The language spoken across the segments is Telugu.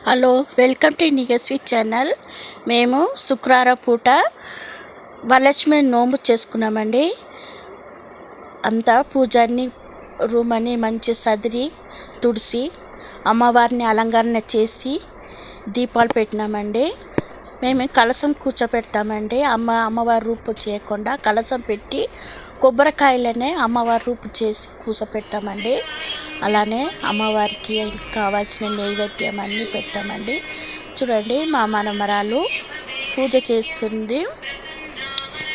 Hello, welcome to Nigaswi channel. మేము శుక్రవారం పూట వరలక్ష్మి నోము చేసుకున్నామండి. అంతా పూజాన్ని రూమ్ అని మంచి సదిరి తుడిసి అమ్మవారిని అలంకరణ చేసి దీపాలు పెట్టినామండి. మేము కలశం కూర్చోపెడతామండి. అమ్మవారి రూపు చేయకుండా కలశం పెట్టి కొబ్బరికాయలనే అమ్మవారి రూపు చేసి కూర్చోపెడతామండి. అలానే అమ్మవారికి కావాల్సిన నైవేద్యం అన్నీ పెట్టామండి. చూడండి, మా మనమరాలు పూజ చేస్తుంది.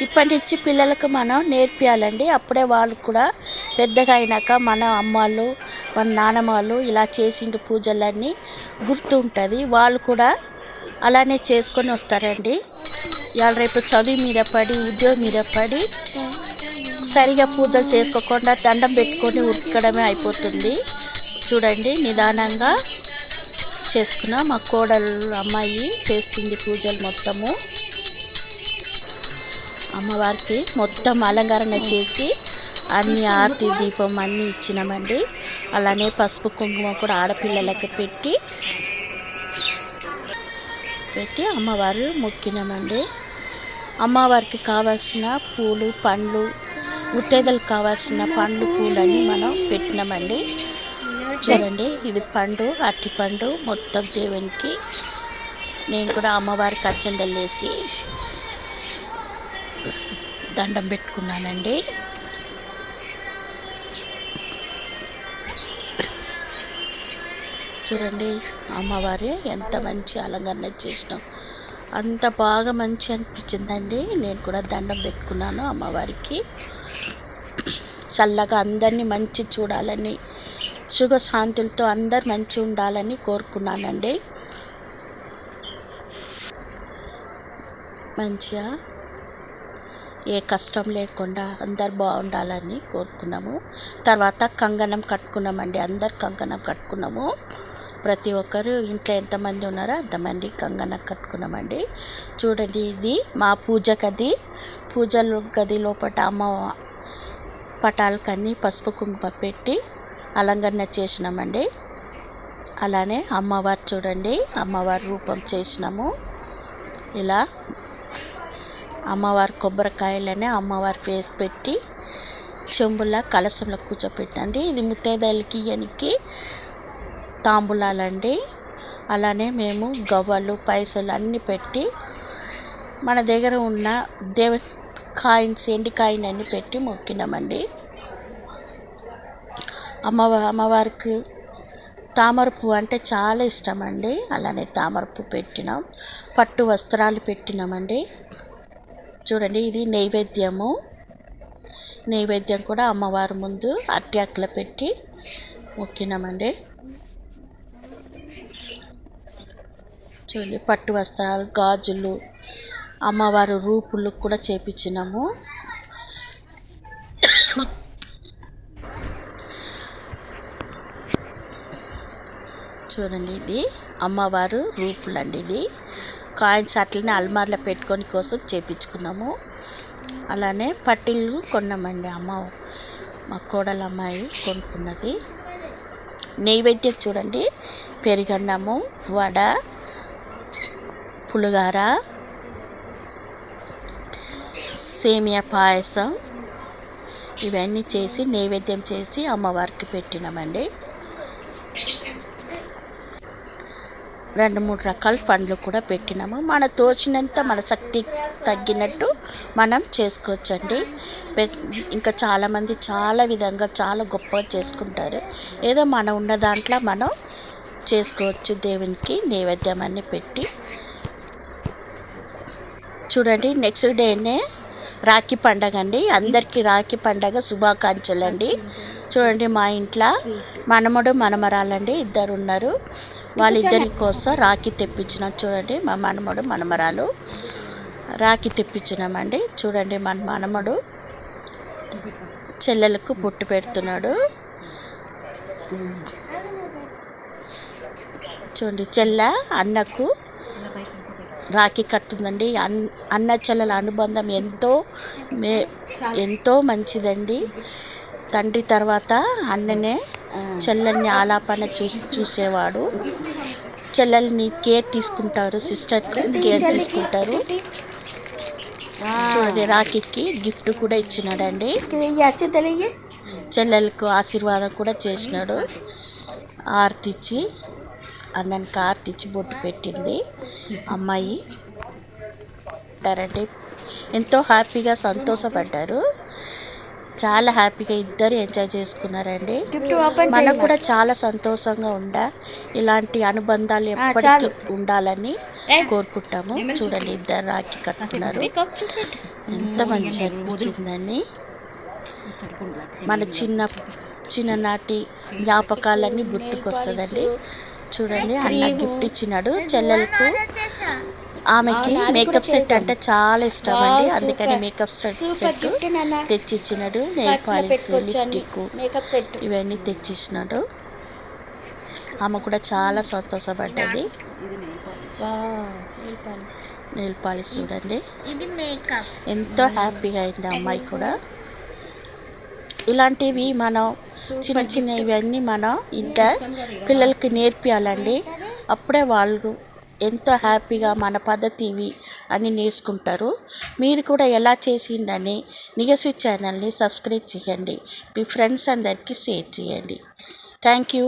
ఇప్పటి నుంచి పిల్లలకు మనం నేర్పియాలండి. అప్పుడే వాళ్ళు కూడా పెద్దగా అయినాక మన అమ్మాళ్ళు మన నానమ్మలు ఇలా చేసిండు పూజలన్నీ గుర్తు ఉంటుంది. వాళ్ళు కూడా అలానే చేసుకొని వస్తారండి. ఇవాళ రేపు చదువు మీద పడి ఉద్యోగం మీద పడి సరిగా పూజలు చేసుకోకుండా దండం పెట్టుకొని ఉరకడమే అయిపోతుంది. చూడండి, నిదానంగా చేసుకున్న మా కోడలు అమ్మాయి చేస్తుంది పూజలు మొత్తము. అమ్మవారికి మొత్తం అలంకరణ చేసి అన్ని ఆరతి దీపం అన్నీ ఇచ్చినామండి. అలానే పసుపు కుంకుమ కూడా ఆడపిల్లలకి పెట్టి అమ్మవారు మొక్కినామండి. అమ్మవారికి కావాల్సిన పూలు పండ్లు ముత్తైదలకు కావాల్సిన పండ్లు పూలన్నీ మనం పెట్టినామండి. చూడండి, ఇది పండు అరటిపండు మొత్తం దేవునికి. నేను కూడా అమ్మవారికి అర్చనలు వేసి దండం పెట్టుకున్నానండి. చూడండి, అమ్మవారి ఎంత మంచి అలంకరణ చేసినాం. అంత బాగా మంచి అనిపించిందండి. నేను కూడా దండం పెట్టుకున్నాను అమ్మవారికి. చల్లగా అందరినీ మంచి చూడాలని, సుఖ శాంతులతో అందరు మంచి ఉండాలని కోరుకున్నానండి. మంచిగా ఏ కష్టం లేకుండా అందరు బాగుండాలని కోరుకున్నాము. తర్వాత కంకణం కట్టుకున్నామండి. అందరు కంకణం కట్టుకున్నాము. ప్రతి ఒక్కరు ఇంట్లో ఎంతమంది ఉన్నారో అంతమంది కంకణం కట్టుకున్నామండి. చూడండి, ఇది మా పూజ గది. పూజల గది లోపల అమ్మ పటాలకన్నీ పసుపు కుంకుమ పెట్టి అలంకరణ చేసినామండి. అలానే అమ్మవారు చూడండి, అమ్మవారి రూపం చేసినాము. ఇలా అమ్మవారి కొబ్బరికాయలనే అమ్మవారి ఫేస్ పెట్టి చెంబుల కలశంలో కూర్చోపెట్టండి. ఇది ముత్తైదాలకి ఇయనికి తాంబూలాలండి. అలానే మేము గవ్వలు పైసలు అన్నీ పెట్టి మన దగ్గర ఉన్న దేవుని కాయిన్స్ ఎండి కాయిన్ అన్నీ పెట్టి మొక్కినామండి. అమ్మవారికి తామర పువ్వు అంటే చాలా ఇష్టం అండి. అలానే తామర పువ్వు పెట్టినాం. పట్టు వస్త్రాలు పెట్టినామండి. చూడండి, ఇది నైవేద్యం కూడా అమ్మవారి ముందు అట్యాకులో పెట్టి మొక్కినామండి. చూడండి, పట్టు వస్త్రాలు గాజులు అమ్మవారి రూపులు కూడా చేపించినాము. చూడండి, ఇది అమ్మవారు రూపులండి. ఇది కాయిన్స్ అట్లనే అల్మార్లో పెట్టుకొని కోసం చేపించుకున్నాము. అలానే పట్టీలు కొన్నామండి. మా కోడల అమ్మాయి కొనుక్కున్నది. నైవేద్యం చూడండి, పెరుగన్నము, వడ, పులిహోర, సేమియా పాయసం ఇవన్నీ చేసి నైవేద్యం చేసి అమ్మవారికి పెట్టినామండి. 2-3 రకాల పండ్లు కూడా పెట్టినాము. మన తోచినంత మన శక్తి తగ్గినట్టు మనం చేసుకోవచ్చండి. ఇంకా చాలామంది చాలా విధంగా చాలా గొప్పగా చేసుకుంటారు. ఏదో మనం ఉన్న దాంట్లో మనం చేసుకోవచ్చు. దేవునికి నైవేద్యం అన్నీ పెట్టి చూడండి. నెక్స్ట్ డేనే రాఖీ పండగ అండి. అందరికీ రాఖీ పండగ శుభాకాంక్షలు అండి. చూడండి, మా ఇంట్లో మనమడు మనమరాలండి ఇద్దరు ఉన్నారు. వాళ్ళిద్దరి కోసం రాఖీ తెప్పించినాం. చూడండి, మా మనమడు మనమరాలు రాఖీ తెప్పించినామండి. చూడండి, మన మనమడు చెల్లెలకు పుట్టు పెడుతున్నాడు. చూడండి, చెల్ల అన్నకు రాఖీ కట్టుందండి. అన్న చెల్లెల అనుబంధం ఎంతో మంచిదండి. తండ్రి తర్వాత అన్ననే చెల్లెల్ని ఆలాపన చూసేవాడు. చెల్లెల్ని కేర్ తీసుకుంటారు, సిస్టర్ కేర్ తీసుకుంటారు. చూడండి, రాఖీకి గిఫ్ట్ కూడా ఇచ్చినాడండి. చెల్లెలకు ఆశీర్వాదం కూడా చేసినాడు. ఆర్తిచ్చి అన్ననికి ఆర్తిచ్చి బొట్టు పెట్టింది అమ్మాయి. అంటారండి, ఎంతో హ్యాపీగా సంతోషపడ్డారు. చాలా హ్యాపీగా ఇద్దరు ఎంజాయ్ చేసుకున్నారండి. మనకు కూడా చాలా సంతోషంగా ఇలాంటి అనుబంధాలు ఎప్పటికీ ఉండాలని కోరుకుంటాము. చూడండి, ఇద్దరు రాఖీ కట్టుకున్నారు. ఎంత మంచి అనిపించిందని. మన చిన్ననాటి జ్ఞాపకాలన్నీ గుర్తుకొస్తుందండి. చూడండి, అన్న గిఫ్ట్ ఇచ్చినాడు చెల్లెలకు. ఆమెకి మేకప్ సెట్ అంటే చాలా ఇష్టం అండి, అందుకని మేకప్ సెట్ తెచ్చిచ్చినాడు. నెయిల్ పాలిష్, లిప్స్టిక్ ఇవన్నీ తెచ్చిచ్చినాడు. ఆమె కూడా చాలా సంతోషపడ్డది. నెయిల్ పాలిష్ చూడండి, ఎంతో హ్యాపీగా అయింది అమ్మాయి కూడా. ఇలాంటివి మనం చిన్న ఇవన్నీ మనం పిల్లలకి నేర్పియాలండి. అప్పుడే వాళ్ళు ఎంతో హ్యాపీగా మన పద్ధతి ఇవి అని నేర్చుకుంటారు. మీరు కూడా ఎలా చేసిండని నిగస్వీట్ ఛానల్ని సబ్స్క్రైబ్ చేయండి. మీ ఫ్రెండ్స్ అందరికీ షేర్ చేయండి. Thank you.